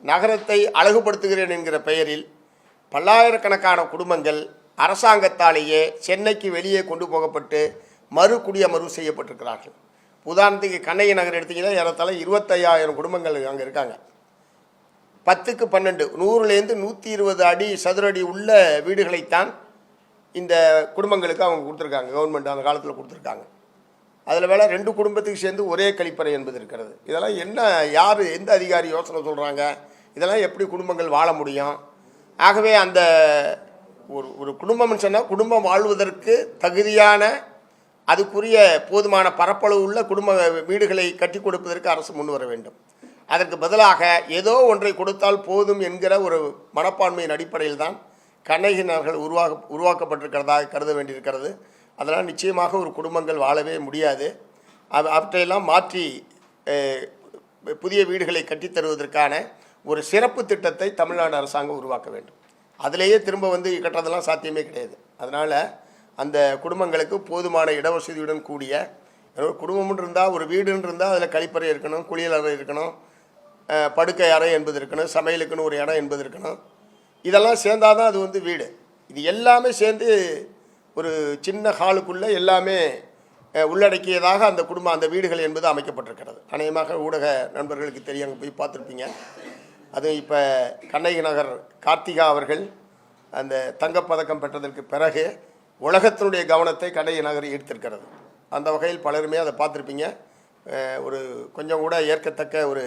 நகரத்தை அழகுபடுத்துகிறேன் என்கிற பெயரில் பல்லாயிரக்கணக்கான குடும்பங்கள் அரசாங்கத்தாலேயே சென்னைக்கு வெளியே கொண்டு போகப்பட்டு மறு செய்யப்பட்டிருக்கிறார்கள். உதாரணத்துக்கு கண்ணகி நகர் எடுத்திங்கன்னா ஏறத்தாழ 25,000 குடும்பங்கள் அங்கே இருக்காங்க. 10க்கு 12 100லேருந்து 120 அடி சதுர அடி உள்ள வீடுகளைத்தான் இந்த குடும்பங்களுக்கு அவங்க கொடுத்துருக்காங்க. கவர்மெண்ட் அந்த காலத்தில் கொடுத்துருக்காங்க. அதில் வேலை 2 குடும்பத்துக்கு சேர்ந்து ஒரே கழிப்பறை என்பது இருக்கிறது. இதெல்லாம் என்ன, யார், எந்த அதிகாரி யோசனை சொல்கிறாங்க? இதெல்லாம் எப்படி குடும்பங்கள் வாழ முடியும்? ஆகவே அந்த ஒரு குடும்பம்னு சொன்னால் குடும்பம் வாழ்வதற்கு தகுதியான அதுக்குரிய போதுமான பரப்பளவு உள்ள குடும்ப வீடுகளை கட்டி கொடுப்பதற்கு அரசு முன் வர வேண்டும். அதற்கு பதிலாக ஏதோ ஒன்றை கொடுத்தால் போதும் என்கிற ஒரு மனப்பான்மையின் அடிப்படையில் தான் கண்ணகி நகர்கள் உருவாக்கப்பட்டிருக்கிறதாக கருத வேண்டியிருக்கிறது. அதனால் நிச்சயமாக ஒரு குடும்பங்கள் வாழவே முடியாது. அவற்றையெல்லாம் மாற்றி புதிய வீடுகளை கட்டித்தருவதற்கான ஒரு சிறப்பு திட்டத்தை தமிழ்நாடு அரசாங்கம் உருவாக்க வேண்டும். அதிலேயே திரும்ப கட்டுறதெல்லாம் சாத்தியமே கிடையாது. அதனால் அந்த குடும்பங்களுக்கு போதுமான இடவசதியுடன் கூடிய குடும்பம்னு இருந்தால், ஒரு வீடுன்னு இருந்தால் அதில் கழிப்பறை இருக்கணும், குளியலறை இருக்கணும், படுக்கை அறை என்பது இருக்கணும், சமையலுக்குன்னு ஒரு இடம் என்பது இருக்கணும். இதெல்லாம் சேர்ந்தால் தான் அது வீடு. இது எல்லாமே சேர்ந்து ஒரு சின்ன ஹாலுக்குள்ளே எல்லாமே உள்ளடக்கியதாக அந்த வீடுகள் என்பது அமைக்கப்பட்டிருக்கிறது. அநேகமாக ஊடக நண்பர்களுக்கு தெரியும், அங்கே போய் பார்த்துருப்பீங்க. அது இப்போ கண்ணகி நகர் கார்த்திகா அவர்கள் அந்த தங்கப்பதக்கம் பெற்றதற்கு பிறகு உலகத்தினுடைய கவனத்தை கண்ணகி நகர் ஈர்த்திருக்கிறது. அந்த வகையில் பலருமே அதை பார்த்துருப்பீங்க. ஒரு கொஞ்சம் கூட ஏற்கத்தக்க ஒரு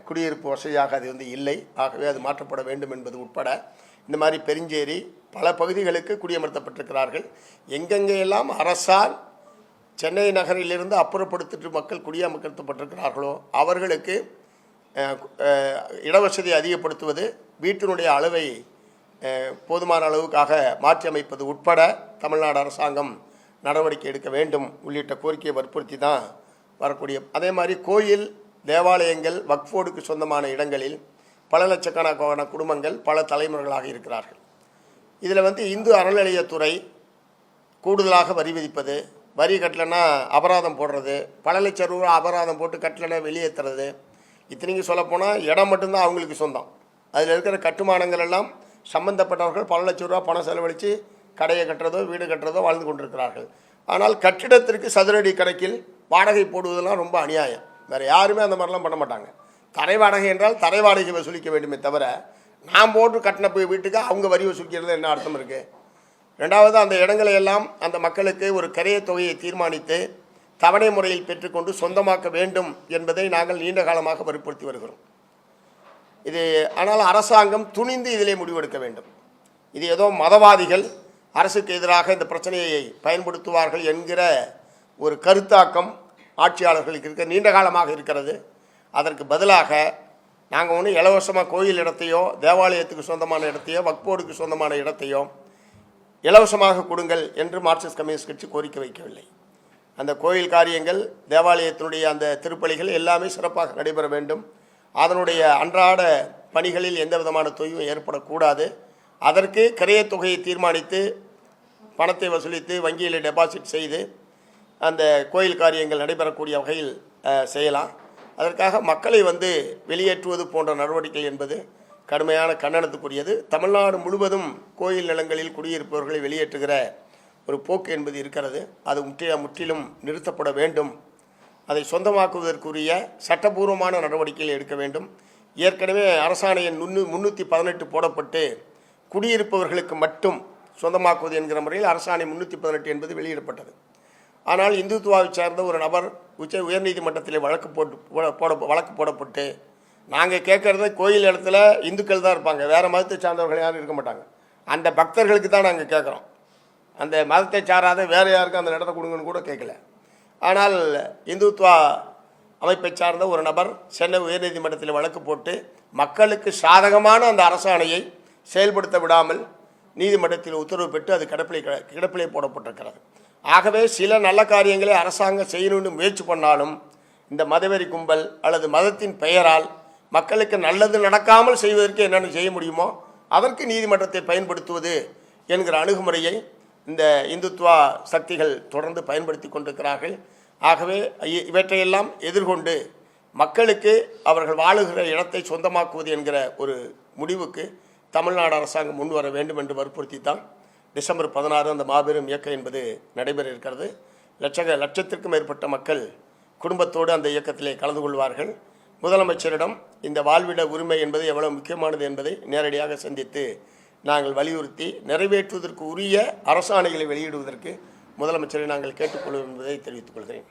குடியிருப்பு வசதியாக அது இல்லை. ஆகவே அது மாற்றப்பட வேண்டும் என்பது உட்பட இந்த மாதிரி பெருஞ்சேரி பல பகுதிகளுக்கு குடியமர்த்தப்பட்டிருக்கிறார்கள். எங்கெங்கெல்லாம் அரசால் சென்னை நகரிலிருந்து அப்புறப்படுத்திட்டு மக்கள் குடியமர்த்தப்பட்டிருக்கிறார்களோ அவர்களுக்கு இடவசதி அதிகப்படுத்துவது, வீட்டினுடைய அளவை போதுமான அளவுக்காக மாற்றி அமைப்பது உட்பட தமிழ்நாடு அரசாங்கம் நடவடிக்கை எடுக்க வேண்டும் உள்ளிட்ட கோரிக்கையை வற்புறுத்தி தான் வரக்கூடிய. அதே மாதிரி கோயில், தேவாலயங்கள், வக்ஃபோர்டுக்கு சொந்தமான இடங்களில் பல லட்சக்கணக்கான குடும்பங்கள் பல தலைமுறைகளாக இருக்கிறார்கள். இதில் இந்து அறநிலையத்துறை கூடுதலாக வரி விதிப்பது, வரி கட்டலைன்னா அபராதம் போடுறது, பல லட்சம் ரூபா அபராதம் போட்டு கட்டலைன்னா வெளியேற்றுறது. இத்தனைக்கு சொல்லப்போனால் இடம் மட்டும்தான் அவங்களுக்கு சொந்தம். அதில் இருக்கிற கட்டுமானங்கள் எல்லாம் சம்பந்தப்பட்டவர்கள் பல லட்சம் ரூபா பணம் செலவழித்து கடையை கட்டுறதோ வீடு கட்டுறதோ வாழ்ந்து கொண்டிருக்கிறார்கள். ஆனால் கட்டிடத்திற்கு சதுரடி கணக்கில் வாடகை போடுவதெல்லாம் ரொம்ப அநியாயம். வேறு யாருமே அந்த மாதிரிலாம் பண்ண மாட்டாங்க. தரை வாடகை என்றால் தரை வாடகை வசூலிக்க வேண்டுமே தவிர நாம் போட்டு கட்டின போய் வீட்டுக்கு அவங்க வரி வசூலிக்கிறது என்ன அர்த்தம் இருக்குது? ரெண்டாவது, அந்த இடங்களை எல்லாம் அந்த மக்களுக்கு ஒரு கரைய தொகையை தீர்மானித்து தவணை முறையில் பெற்றுக்கொண்டு சொந்தமாக்க வேண்டும் என்பதை நாங்கள் நீண்ட காலமாக வற்புறுத்தி வருகிறோம். இது ஆனால் அரசாங்கம் துணிந்து இதிலே முடிவெடுக்க வேண்டும். இது ஏதோ மதவாதிகள் அரசுக்கு எதிராக இந்த பிரச்சனையை பயன்படுத்துவார்கள் என்கிற ஒரு கருத்தாக்கம் ஆட்சியாளர்களுக்கு இருக்க நீண்ட காலமாக இருக்கிறது. அதற்கு பதிலாக நாங்கள் ஒன்றும் இலவசமாக கோயில் இடத்தையோ, தேவாலயத்துக்கு சொந்தமான இடத்தையோ, வக்ஃபோர்டுக்கு சொந்தமான இடத்தையோ இலவசமாக கொடுங்கள் என்று மார்க்சிஸ்ட் கம்யூனிஸ்ட் கட்சி கோரிக்கை வைக்கவில்லை. அந்த கோயில் காரியங்கள், தேவாலயத்தினுடைய அந்த திருப்பலிகள் எல்லாமே சிறப்பாக நடைபெற வேண்டும். அதனுடைய அன்றாட பணிகளில் எந்த விதமான தொய்வும் ஏற்படக்கூடாது. அதற்கு கிரையத் தொகையை தீர்மானித்து பணத்தை வசூலித்து வங்கியில் டெபாசிட் செய்து அந்த கோயில் காரியங்கள் நடைபெறக்கூடிய வகையில் செய்யலாம். அதற்காக மக்களை வெளியேற்றுவது போன்ற நடவடிக்கை என்பது கடுமையான கண்டனத்துக்குரியது. தமிழ்நாடு முழுவதும் கோயில் நிலங்களில் குடியிருப்பவர்களை வெளியேற்றுகிற ஒரு போக்கு என்பது இருக்கிறது. அது முற்றிலும் நிறுத்தப்பட வேண்டும். அதை சொந்தமாக்குவதற்குரிய சட்டபூர்வமான நடவடிக்கைகள் எடுக்க வேண்டும். ஏற்கனவே அரசாணை எண் 318 போடப்பட்டு குடியிருப்பவர்களுக்கு மட்டும் சொந்தமாக்குவது என்கிற முறையில் அரசாணை 318 என்பது வெளியிடப்பட்டது. ஆனால் இந்துத்துவாவை சார்ந்த ஒரு நபர் உயர்நீதிமன்றத்தில் வழக்கு போடப்பட்டு நாங்கள் கேட்குறது கோயில் இடத்துல இந்துக்கள் தான் இருப்பாங்க, வேறு மதத்தை சார்ந்தவர்கள் யாரும் இருக்க மாட்டாங்க, அந்த பக்தர்களுக்கு தான் நாங்கள் கேட்குறோம், அந்த மதத்தை சாராத வேறு யாருக்கும் அந்த இடத்த கொடுங்கன்னு கூட கேட்கல. ஆனால் இந்துத்துவா அமைப்பை சார்ந்த ஒரு நபர் சென்னை உயர்நீதிமன்றத்தில் வழக்கு போட்டு மக்களுக்கு சாதகமான அந்த அரசாணையை செயல்படுத்த விடாமல் நீதிமன்றத்தில் உத்தரவு பெற்று அது கிடப்பிலே போடப்பட்டிருக்கிறது. ஆகவே சில நல்ல காரியங்களை அரசாங்கம் செய்யணும்னு முயற்சி பண்ணாலும் இந்த மதவெறி கும்பல் அல்லது மதத்தின் பெயரால் மக்களுக்கு நல்லது நடக்காமல் செய்வதற்கு என்னென்ன செய்ய முடியுமோ அதற்கு நீதிமன்றத்தை பயன்படுத்துவது என்கிற அணுகுமுறையை இந்த இந்துத்துவா சக்திகள் தொடர்ந்து பயன்படுத்தி கொண்டிருக்கிறார்கள். ஆகவே இவற்றையெல்லாம் எதிர்கொண்டு மக்களுக்கு அவர்கள் வாழுகிற இடத்தை சொந்தமாக்குவது என்கிற ஒரு முடிவுக்கு தமிழ்நாடு அரசாங்கம் முன் வர வேண்டும் என்று வற்புறுத்தி தான் டிசம்பர் 16 அந்த மாபெரும் இயக்கம் என்பது நடைபெற இருக்கிறது. லட்சத்திற்கும் மேற்பட்ட மக்கள் குடும்பத்தோடு அந்த இயக்கத்திலே கலந்து கொள்வார்கள். முதலமைச்சரிடம் இந்த வாழ்விட உரிமை என்பது எவ்வளவு முக்கியமானது என்பதை நேரடியாக சந்தித்து நாங்கள் வலியுறுத்தி நிறைவேற்றுவதற்கு உரிய அரசாணைகளை வெளியிடுவதற்கு முதலமைச்சரை நாங்கள் கேட்டுக்கொள்வோம் என்பதை தெரிவித்துக் கொள்கிறேன்.